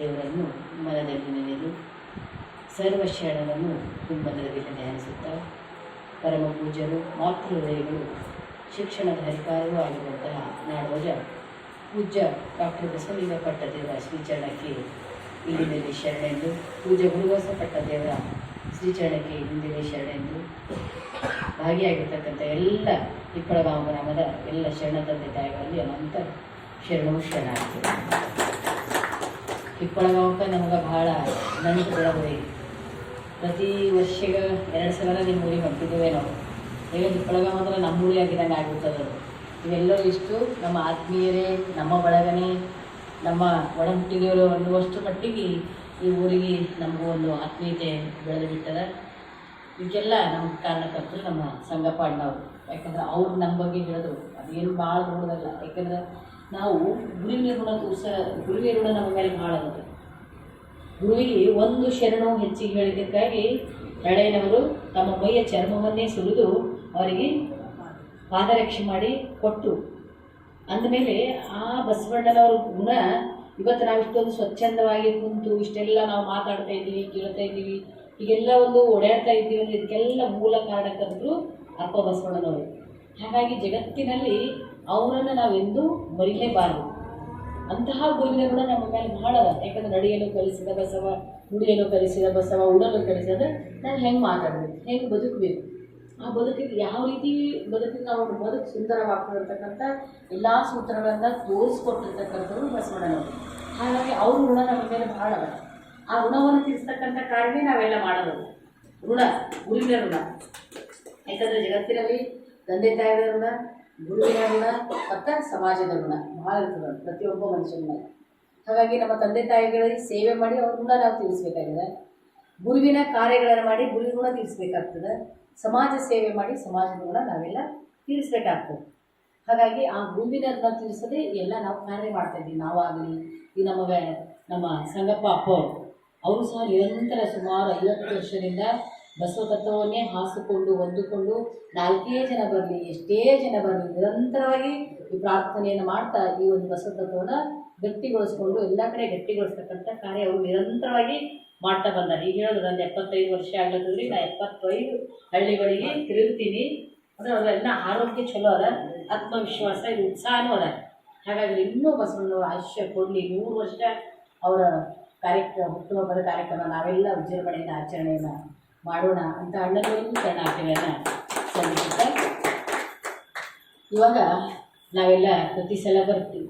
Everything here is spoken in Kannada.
ದೇವರನ್ನು ಮನದಲ್ಲಿ ನೆನೆದು ಸರ್ವಶರಣವನ್ನು ಕುಂಭದ್ರದಲ್ಲಿ ಧ್ಯಾನಿಸುತ್ತಾ ಪರಮ ಪೂಜ್ಯರು ಮಾತೃಹೃದಯಗಳು ಶಿಕ್ಷಣದ ಹರಿಕಾರವೂ ಆಗಿರುವಂತಹ ನಾಡೋಜ ಪೂಜ್ಯ ಡಾಕ್ಟರ್ ಬಸವಲಿಂಗ ಪಟ್ಟದೇವರ ಶ್ರೀಚರಣಕ್ಕೆ ಇಲ್ಲಿಂದಲೇ ಶರಣೆಂದು, ಪೂಜ್ಯ ಗುರುಬಸವ ಪಟ್ಟದೇವರ ಶ್ರೀಚರಣಕ್ಕೆ ಇಲ್ಲಿಂದಲೇ ಶರಣೆಂದು ಭಾಗಿಯಾಗಿರ್ತಕ್ಕಂಥ ಎಲ್ಲ ಹಿಪ್ಪಳಗಾಂವ ಗ್ರಾಮದ ಎಲ್ಲ ಶರಣ ತಂದೆ ತಾಯಿಗಳಲ್ಲಿ ಅನಂತ ಶರಣವು ಶರಣಾಗ್ತದೆ. ಹಿಪ್ಪಳಗಾಂವಕ್ಕೆ ನಮ್ಗೆ ಭಾಳ ನಂಟು ಬೆಳವರಿ. ಪ್ರತಿ ವರ್ಷಗ 2 ಸಲ ನಿಮ್ಮ ಊರಿಗೆ ಹೊಂಟಿದ್ದೇವೆ ನಾವು. ಈಗ ಹಿಪ್ಪಳಗಾಂವ ಅಂದ್ರೆ ನಮ್ಮ ಊರಿ ಆಗಿದಂಗೆ ಆಗಿರ್ತದೆ. ಇವೆಲ್ಲರೂ ಇಷ್ಟು ನಮ್ಮ ಆತ್ಮೀಯರೇ, ನಮ್ಮ ಬಳಗನೇ, ನಮ್ಮ ಒಡಹುಟ್ಟಿಗೆಯವರು ಅನ್ನುವಷ್ಟು ಮಟ್ಟಿಗೆ ಈ ಊರಿಗೆ ನಮಗೂ ಒಂದು ಆತ್ಮೀಯತೆ ಬೆಳೆದು ಬಿಟ್ಟದ. ಇದಕ್ಕೆಲ್ಲ ನಮ್ಮ ಕಾರಣಕರ್ತರು ನಮ್ಮ ಸಂಗಪ್ಪ ಅಣ್ಣವರು. ಯಾಕಂದ್ರೆ ಅವ್ರು ನಮ್ಮ ಬಗ್ಗೆ ಹೇಳಿದ್ರು. ಅದೇನು ಭಾಳ ದೊಡ್ಡದಲ್ಲ. ಯಾಕಂದ್ರೆ ನಾವು ಗುರುವಿನ ಋಣ ಗುರುವಿನ ಋಣ ನಮ್ಮ ಮೇಲೆ ಭಾಳ ಅದ. ಗುರುವಿಗೆ ಒಂದು ಶರಣವು ಹೆಚ್ಚಿಗೆ ಹೇಳಿದ್ದಕ್ಕಾಗಿ ನಡೆಯನವರು ತಮ್ಮ ಮೈಯ ಚರ್ಮವನ್ನೇ ಸುರಿದು ಅವರಿಗೆ ಪಾದರಕ್ಷೆ ಮಾಡಿ ಕೊಟ್ಟು, ಅಂದಮೇಲೆ ಆ ಬಸವಣ್ಣನವ್ರ ಗುಣ ಇವತ್ತು ನಾವು ಇಷ್ಟೊಂದು ಸ್ವಚ್ಛಂದವಾಗಿ ಕುಂತು ಇಷ್ಟೆಲ್ಲ ನಾವು ಮಾತಾಡ್ತಾ ಇದ್ದೀವಿ, ಕೇಳ್ತಾ ಇದ್ದೀವಿ, ಹೀಗೆಲ್ಲ ಒಂದು ಓಡಾಡ್ತಾ ಇದ್ದೀವಿ ಅಂದರೆ ಇದಕ್ಕೆಲ್ಲ ಮೂಲ ಕಾರಣಕರ್ತರು ಅಪ್ಪ ಬಸವಣ್ಣನವರು. ಹಾಗಾಗಿ ಜಗತ್ತಿನಲ್ಲಿ ಅವರನ್ನು ನಾವೆಂದೂ ಮರಿಲೇಬಾರದು. ಅಂತಹ ಗುರುವಿನ ಗುಣ ನಮ್ಮ ಮೇಲೆ ಭಾಳ ಅದ. ಯಾಕಂದ್ರೆ ನಡೆಯಲು ಕಲಿಸಿದ ಬಸವ, ನುಡಿಯಲು ಕಲಿಸಿದ ಬಸವ, ಉಡಲು ಕಲಿಸಿದ ನಾವು ಹೆಂಗೆ ಮಾತಾಡಬೇಕು, ಹೆಂಗೆ ಬದುಕಬೇಕು, ಆ ಬದುಕಿಗೆ ಯಾವ ರೀತಿ ಬದುಕಿಗೆ ನಾವು ಬದುಕು ಸುಂದರವಾಗ್ತಿರ್ತಕ್ಕಂಥ ಎಲ್ಲ ಸೂತ್ರಗಳನ್ನು ತೋರಿಸ್ಕೊಟ್ಟಿರ್ತಕ್ಕಂಥವ್ರು ಬಸವಣ್ಣನವರು. ಹಾಗಾಗಿ ಅವ್ರ ಋಣ ನಮ್ಮ ಮೇಲೆ ಭಾಳ ಅದ. ಆ ಋಣವನ್ನು ತೀರಿಸ್ತಕ್ಕಂಥ ಕಾರ್ಯವೇ ನಾವೆಲ್ಲ ಮಾಡೋದು. ಋಣ, ಗುರುವಿನ ಋಣ. ಯಾಕಂದರೆ ಜಗತ್ತಿನಲ್ಲಿ ತಂದೆ ತಾಯಿಗಳ ಋಣ, ಗುರುವಿನ ಋಣ ಮತ್ತು ಸಮಾಜದ ಋಣ ಭಾಳ ಇರ್ತದೆ ಪ್ರತಿಯೊಬ್ಬ ಮನುಷ್ಯನ ಮೇಲೆ. ಹಾಗಾಗಿ ನಮ್ಮ ತಂದೆ ತಾಯಿಗಳಿಗೆ ಸೇವೆ ಮಾಡಿ ಅವ್ರ ಋಣ ನಾವು ತೀರಿಸಬೇಕಾಗಿದೆ. ಗುರುವಿನ ಕಾರ್ಯಗಳನ್ನು ಮಾಡಿ ಗುರುವಿನ ಋಣ ತೀರಿಸಬೇಕಾಗ್ತದೆ. ಸಮಾಜ ಸೇವೆ ಮಾಡಿ ಸಮಾಜದ ಋಣ ನಾವೆಲ್ಲ ತೀರಿಸಬೇಕಾಗ್ತದೆ. ಹಾಗಾಗಿ ಆ ಗುರುವಿನ ಋಣ ತೀರಿಸದೆ ಎಲ್ಲ ನಾವು ಕಾರ್ಯ ಮಾಡ್ತಾಯಿದ್ದೀವಿ. ನಾವಾಗಲಿ ಈ ನಮ್ಮ ಸಂಗಪ್ಪ ಅಪ್ಪ ಅವರು ಸಹ ನಿರಂತರ ಸುಮಾರು 50 ವರ್ಷದಿಂದ ಬಸವ ತತ್ವವನ್ನೇ ಹಾಸಿಕೊಂಡು ಹೊಂದಿಕೊಂಡು 4 ಜನ ಬರಲಿ, ಎಷ್ಟೇ ಜನ ಬರಲಿ, ನಿರಂತರವಾಗಿ ಈ ಪ್ರಾರ್ಥನೆಯನ್ನು ಮಾಡ್ತಾ ಈ ಒಂದು ಬಸವ ತತ್ವವನ್ನು ಗಟ್ಟಿಗೊಳಿಸ್ಕೊಂಡು ಎಲ್ಲ ಕಡೆ ಗಟ್ಟಿಗೊಳಿಸ್ತಕ್ಕಂಥ ಕಾರ್ಯ ಅವರು ನಿರಂತರವಾಗಿ ಮಾಡ್ತಾ ಬಂದಾರೆ. ಈಗ ಹೇಳೋದು ನಂದು 75 ವರ್ಷ ಆಗ್ಲತ್ತದ್ರಿ, ನಾ 75 ಹಳ್ಳಿಗಳಿಗೆ ತಿರುಗ್ತೀನಿ ಅಂದರೆ ಅವರೆಲ್ಲ ಆರೋಗ್ಯ ಚಲೋ ಅದ, ಆತ್ಮವಿಶ್ವಾಸ, ಇದು ಉತ್ಸಾಹನೂ ಅದ. ಹಾಗಾಗಿ ಇನ್ನೂ ಬಸವಣ್ಣವ್ರ ಆಯುಷ್ಯ ಕೊಡಲಿ, 100 ವರ್ಷ ಅವರ ಹುಟ್ಟುಹಬ್ಬದ ಕಾರ್ಯಕ್ರಮ ನಾವೆಲ್ಲ ವಿಜೃಂಭಣೆಯಿಂದ ಆಚರಣೆಯನ್ನು ಮಾಡೋಣ ಅಂತ ಅಣ್ಣನವರಿಗೂ ಶರಣಾರ್ಥಿಗಳನ್ನು ಸಲ್ಲಿಸುತ್ತಾ, ಇವಾಗ ನಾವೆಲ್ಲ ಪ್ರತಿ ಸಲ ಬರ್ತೀವಿ.